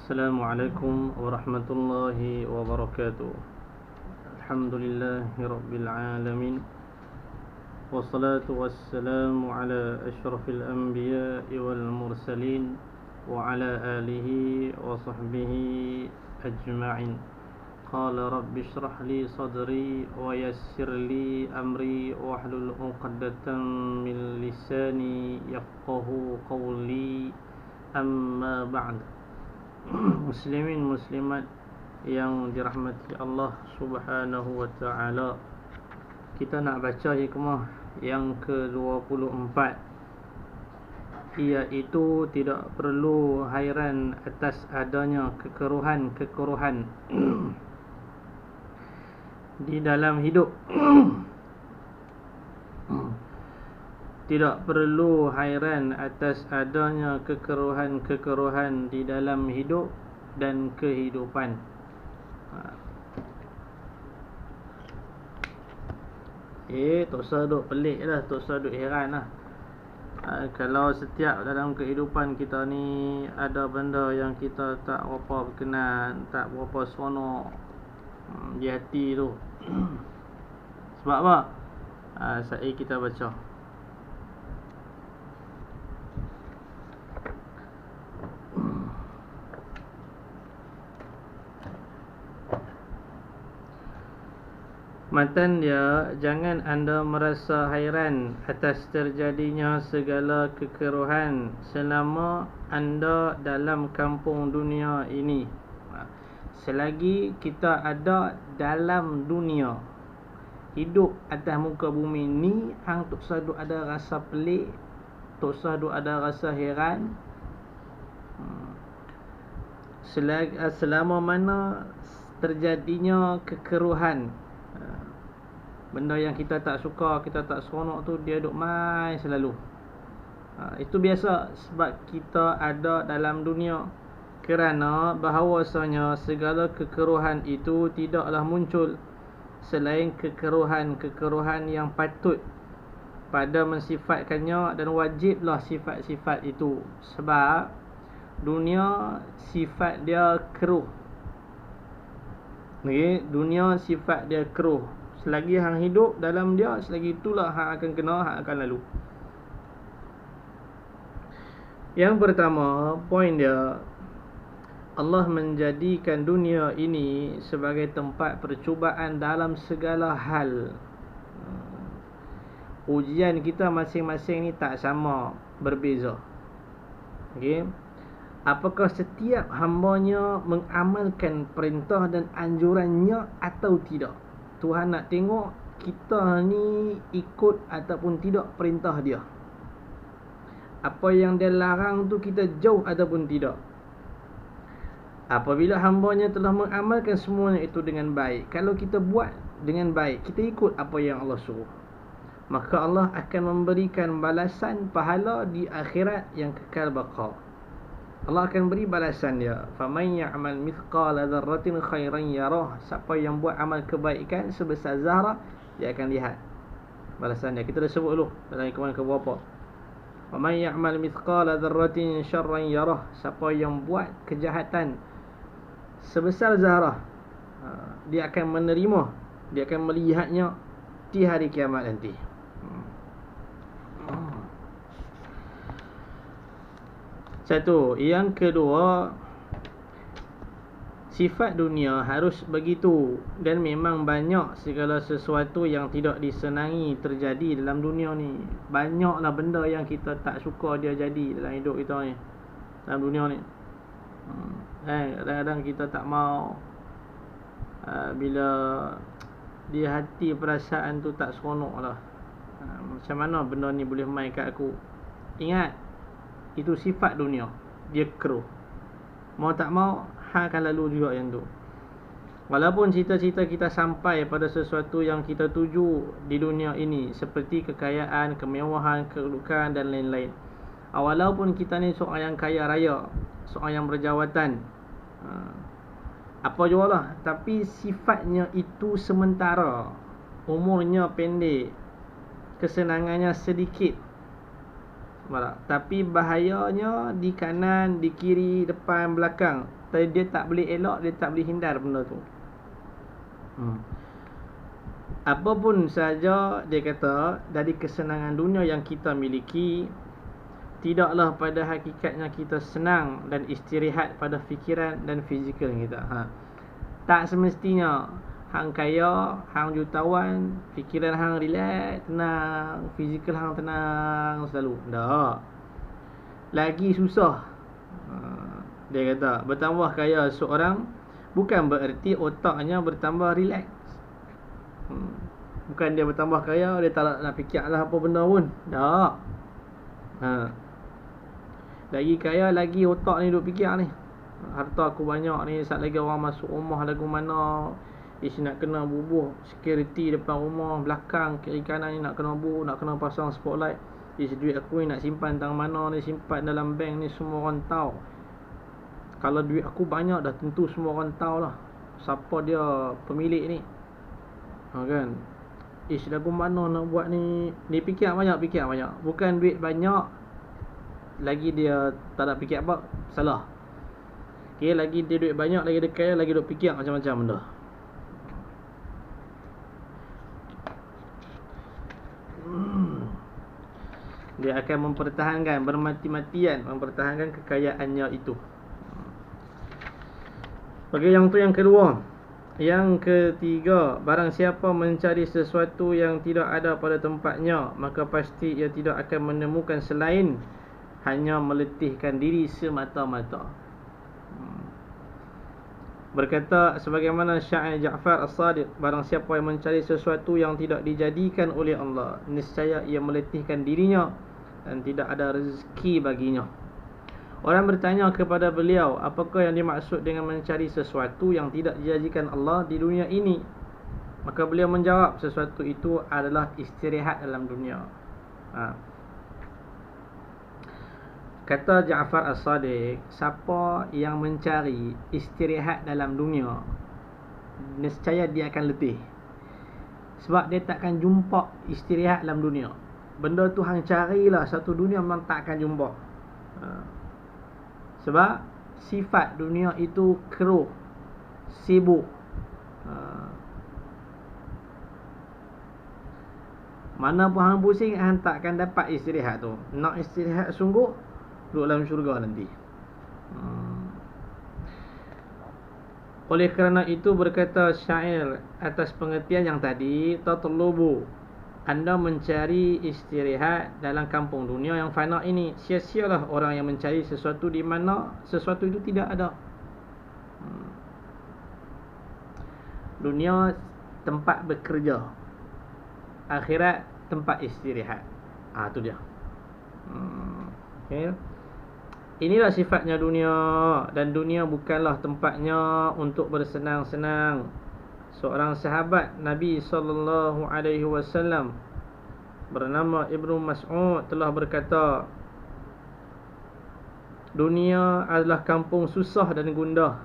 Assalamualaikum warahmatullahi wabarakatuh. Alhamdulillahi rabbil alamin. Wassalatu wassalamu ala asyrafil anbiya'i wal mursalin wa ala alihi wa sahbihi ajma'in. Qala rabbi shrah li sadri wa yassir li amri wahlul 'uqdatam min lisani yafqahu qawli. Amma ba'd. Muslimin muslimat yang dirahmati Allah Subhanahu wa taala, kita nak baca hikmah yang ke-24, iaitu tidak perlu hairan atas adanya kekeruhan di dalam hidup. Tidak perlu hairan atas adanya kekeruhan di dalam hidup dan kehidupan. Tak usah duk pelik lah, tak usah duk heran lah. Kalau setiap dalam kehidupan kita ni ada benda yang kita tak berapa berkenan, tak berapa seronok di hati tu. Sebab apa? Saya kita baca. Matan dia, jangan anda merasa hairan atas terjadinya segala kekeruhan selama anda dalam kampung dunia ini. Selagi kita ada dalam dunia, hidup atas muka bumi ni, hang tak usah duk ada rasa pelik, tak usah duk ada rasa heran. Selama mana terjadinya kekeruhan, benda yang kita tak suka, kita tak seronok tu, dia duk mai selalu. Itu biasa sebab kita ada dalam dunia. Kerana bahawasanya segala kekeruhan itu tidaklah muncul selain kekeruhan yang patut pada mensifatkannya, dan wajiblah sifat-sifat itu. Sebab dunia sifat dia keruh. Dunia sifat dia keruh. Selagi hang hidup dalam dia, selagi itulah hang akan kena, hang akan lalu. Yang pertama, poin dia, Allah menjadikan dunia ini sebagai tempat percubaan dalam segala hal. Ujian kita masing-masing ni tak sama, berbeza. Apakah setiap hambanya mengamalkan perintah dan anjurannya atau tidak? Tuhan nak tengok kita ni ikut ataupun tidak perintah dia. Apa yang dia larang tu kita jauh ataupun tidak. Apabila hambanya telah mengamalkan semuanya itu dengan baik, kalau kita buat dengan baik, kita ikut apa yang Allah suruh, maka Allah akan memberikan balasan pahala di akhirat yang kekal baqar. Allah akan beri balasan dia. Faman ya'mal mithqala dzarratin khairan yarah. Siapa yang buat amal kebaikan sebesar zarah, dia akan lihat balasan dia. Kita dah sebut dulu dalam hikmah ke berapa. Faman ya'mal mithqala dzarratin syarran yarah. Siapa yang buat kejahatan sebesar zarah, dia akan menerima, dia akan melihatnya di hari kiamat nanti. Satu. Yang kedua, sifat dunia harus begitu. Dan memang banyak segala sesuatu yang tidak disenangi terjadi dalam dunia ni. Banyaklah benda yang kita tak suka dia jadi dalam hidup kita ni, dalam dunia ni. Kadang-kadang kita tak mau, bila di hati perasaan tu tak seronok lah. Macam mana benda ni boleh main kat aku? Ingat, itu sifat dunia. Dia keruh. Mau tak mau, hang akan lalu juga yang tu. Walaupun cita-cita kita sampai pada sesuatu yang kita tuju di dunia ini, seperti kekayaan, kemewahan, kedudukan dan lain-lain. Walaupun kita ni seorang yang kaya raya, seorang yang berjawatan, apa juga lah, tapi sifatnya itu sementara, umurnya pendek, kesenangannya sedikit, Tapi bahayanya di kanan, di kiri, depan, belakang. Dia tak boleh elak, dia tak boleh hindar benda tu. Apa pun saja dia kata, dari kesenangan dunia yang kita miliki, tidaklah pada hakikatnya kita senang dan istirahat pada fikiran dan fizikal kita. Tak semestinya hang kaya, hang jutawan, fikiran hang relax, tenang, fizikal hang tenang selalu. Tak. Lagi susah. Dia kata, bertambah kaya seorang bukan bererti otaknya bertambah relax. Bukan dia bertambah kaya, dia tak nak fikir lah apa benda pun. Tak. Lagi kaya, lagi otak ni duk fikir ni. Harta aku banyak ni, saat lagi orang masuk rumah lagu mana, nak kena bubuh security depan rumah, belakang, kiri kanan ni nak kena bubuh, nak kena pasang spotlight. Duit aku ni nak simpan tang mana ni, simpan dalam bank ni, semua orang tahu. Kalau duit aku banyak dah tentu semua orang tahu lah siapa dia pemilik ni. Kan? Lagu mana nak buat ni. Dia fikir banyak. Bukan duit banyak, lagi dia tak nak fikir apa, salah. Lagi dia duit banyak, lagi dia kaya, lagi dia fikir macam-macam benda. Dia akan mempertahankan, bermati-matian mempertahankan kekayaannya itu. Bagi yang tu yang kedua. Yang ketiga, barang siapa mencari sesuatu yang tidak ada pada tempatnya, maka pasti ia tidak akan menemukan selain hanya meletihkan diri semata-mata. Berkata sebagaimana syair Ja'far As-Sadiq, barang siapa yang mencari sesuatu yang tidak dijadikan oleh Allah, niscaya ia meletihkan dirinya dan tidak ada rezeki baginya. Orang bertanya kepada beliau, apakah yang dimaksud dengan mencari sesuatu yang tidak dijadikan Allah di dunia ini? Maka beliau menjawab, sesuatu itu adalah istirahat dalam dunia. Kata Ja'far As-Sadiq, siapa yang mencari istirahat dalam dunia, nescaya dia akan letih. Sebab dia takkan jumpa istirahat dalam dunia. Benda tu hang carilah, satu dunia memang tak akan jumpa. Sebab sifat dunia itu keruh, sibuk. Mana pun hang pusing, hang tak akan dapat istirahat tu. Nak istirahat sungguh, duduk dalam syurga nanti. Oleh kerana itu berkata syair atas pengertian yang tadi, tatlubu, anda mencari istirahat dalam kampung dunia yang fana ini. Sia-sialah orang yang mencari sesuatu di mana sesuatu itu tidak ada. Dunia tempat bekerja, akhirat tempat istirahat. Tu dia. Okay. Inilah sifatnya dunia. Dan dunia bukanlah tempatnya untuk bersenang-senang. Seorang sahabat Nabi SAW bernama Ibnu Mas'ud telah berkata, dunia adalah kampung susah dan gundah,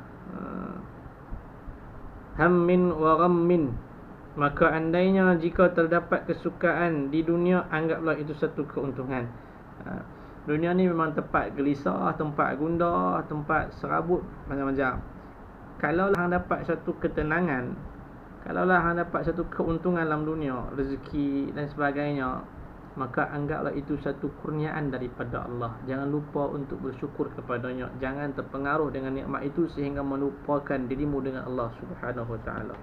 hammin wa ghammin. Maka andainya jika terdapat kesukaan di dunia, anggaplah itu satu keuntungan. Dunia ni memang tempat gelisah, tempat gundah, tempat serabut, macam-macam. Kalau hang dapat satu ketenangan, kalaulah hang dapat satu keuntungan dalam dunia, rezeki dan sebagainya, maka anggaplah itu satu kurniaan daripada Allah. Jangan lupa untuk bersyukur kepadanya. Jangan terpengaruh dengan nikmat itu sehingga melupakan dirimu dengan Allah Subhanahu Wa Taala.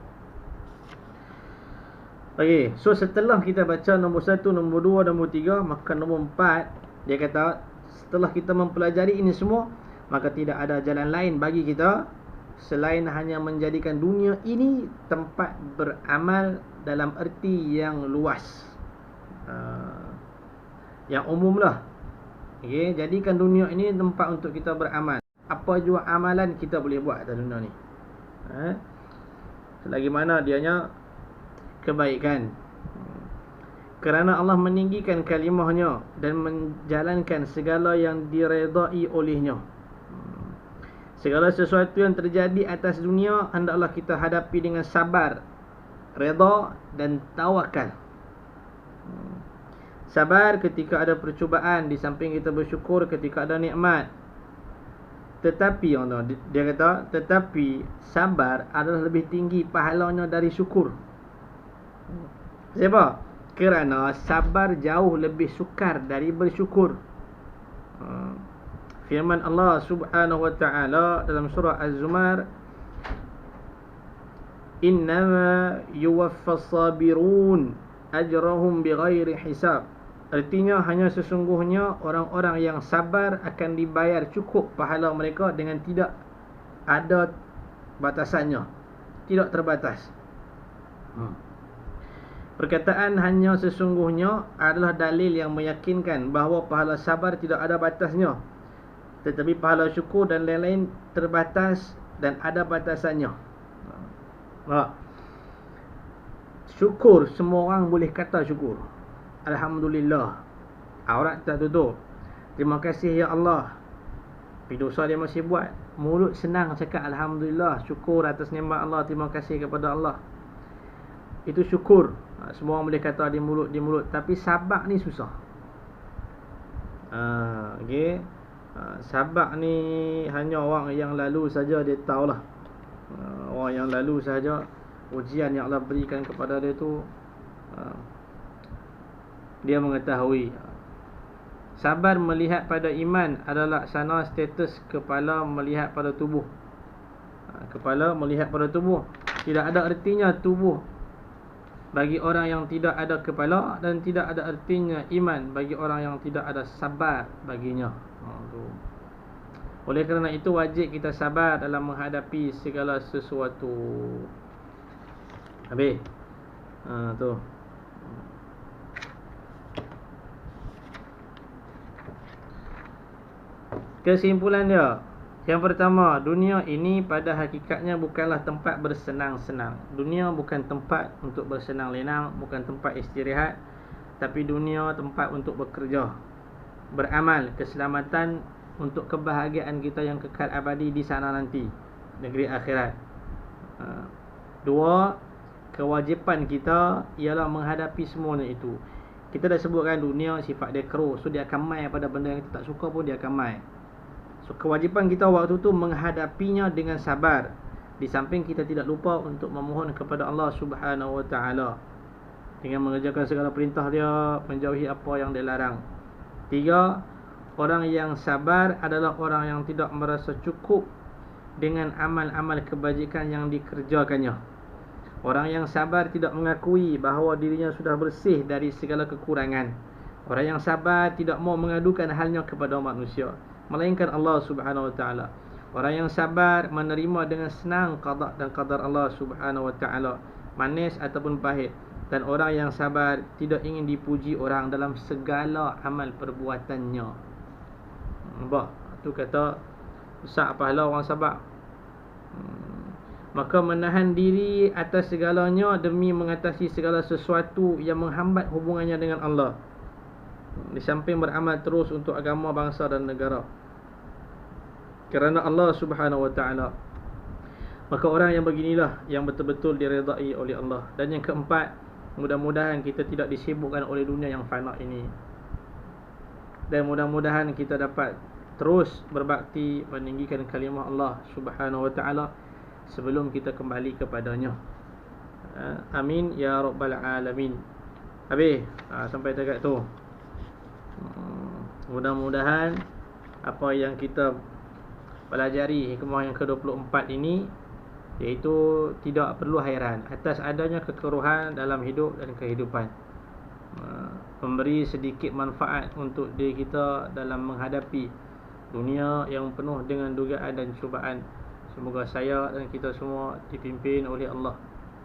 Okay, so setelah kita baca nombor 1, nombor 2, nombor 3, maka nombor 4, dia kata setelah kita mempelajari ini semua, maka tidak ada jalan lain bagi kita selain hanya menjadikan dunia ini tempat beramal dalam erti yang luas, yang umum lah. Okay, jadikan dunia ini tempat untuk kita beramal. Apa jua amalan kita boleh buat dalam dunia ni, selagi mana dianya kebaikan. Kerana Allah meninggikan kalimahnya dan menjalankan segala yang diredai olehnya. Segala sesuatu yang terjadi atas dunia hendaklah kita hadapi dengan sabar, redha dan tawakal. Sabar ketika ada percubaan, di samping kita bersyukur ketika ada nikmat. Tetapi dia kata, tetapi sabar adalah lebih tinggi pahalanya dari syukur. Sebab kerana sabar jauh lebih sukar dari bersyukur. Firman Allah Subhanahu wa ta'ala dalam surah Az-Zumar, innama yuwaffas sabirun ajrahum bighairi hisab. Artinya hanya sesungguhnya orang-orang yang sabar akan dibayar cukup pahala mereka dengan tidak ada batasannya, tidak terbatas. Perkataan hanya sesungguhnya adalah dalil yang meyakinkan bahawa pahala sabar tidak ada batasnya, tetapi pahala syukur dan lain-lain terbatas dan ada batasannya. Syukur, semua orang boleh kata syukur. Alhamdulillah, aurat tak tutup, terima kasih ya Allah. Tapi dosa dia masih buat. Mulut senang cakap Alhamdulillah, syukur atas nikmat Allah, terima kasih kepada Allah. Itu syukur. Semua orang boleh kata di mulut. Tapi sabar ni susah. Okay. Sabar ni hanya orang yang lalu saja dia tahulah. Orang yang lalu saja, ujian yang Allah berikan kepada dia tu, dia mengetahui. Sabar melihat pada iman adalah laksana status kepala melihat pada tubuh. Kepala melihat pada tubuh. Tidak ada artinya tubuh bagi orang yang tidak ada kepala, dan tidak ada artinya iman bagi orang yang tidak ada sabar baginya. Oleh kerana itu wajib kita sabar dalam menghadapi segala sesuatu. Habis. Tu. Kesimpulan dia, yang pertama, dunia ini pada hakikatnya bukanlah tempat bersenang-senang. Dunia bukan tempat untuk bersenang lenang, bukan tempat istirahat, tapi dunia tempat untuk bekerja, beramal, keselamatan untuk kebahagiaan kita yang kekal abadi di sana nanti, negeri akhirat. Dua, kewajipan kita ialah menghadapi semuanya itu. Kita dah sebutkan dunia sifat dia keruh, so dia akan mai pada benda yang kita tak suka pun dia akan mai. So kewajipan kita waktu tu menghadapinya dengan sabar. Di samping kita tidak lupa untuk memohon kepada Allah Subhanahu wa ta'ala dengan mengerjakan segala perintah dia, menjauhi apa yang dia larang. Tiga, orang yang sabar adalah orang yang tidak merasa cukup dengan amal-amal kebajikan yang dikerjakannya. Orang yang sabar tidak mengakui bahawa dirinya sudah bersih dari segala kekurangan. Orang yang sabar tidak mau mengadukan halnya kepada manusia, melainkan Allah Subhanahu wa ta'ala. Orang yang sabar menerima dengan senang qada dan qadar Allah Subhanahu wa ta'ala, manis ataupun pahit. Dan orang yang sabar tidak ingin dipuji orang dalam segala amal perbuatannya. Nampak? Itu kata besar pahala orang sabar. Maka menahan diri atas segalanya demi mengatasi segala sesuatu yang menghambat hubungannya dengan Allah, di samping beramal terus untuk agama, bangsa dan negara kerana Allah Subhanahu wa ta'ala. Maka orang yang beginilah yang betul-betul diredai oleh Allah. Dan yang keempat, mudah-mudahan kita tidak disibukkan oleh dunia yang fana ini, dan mudah-mudahan kita dapat terus berbakti meninggikan kalimah Allah Subhanahu wa ta'ala sebelum kita kembali kepadanya. Amin ya rabbal alamin. Habis sampai dekat tu. Mudah-mudahan apa yang kita pelajari hikmah yang ke-24 ini, iaitu tidak perlu hairan atas adanya kekeruhan dalam hidup dan kehidupan, memberi sedikit manfaat untuk diri kita dalam menghadapi dunia yang penuh dengan dugaan dan cubaan. Semoga saya dan kita semua dipimpin oleh Allah,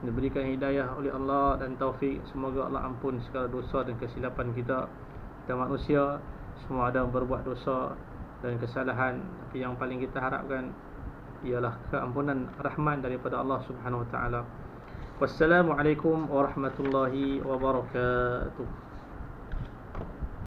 diberikan hidayah oleh Allah dan taufik. Semoga Allah ampun segala dosa dan kesilapan kita. Kita manusia semua ada berbuat dosa dan kesalahan, tapi yang paling kita harapkan ialah keampunan rahmat daripada Allah Subhanahu wa ta'ala. Wassalamualaikum warahmatullahi wabarakatuh.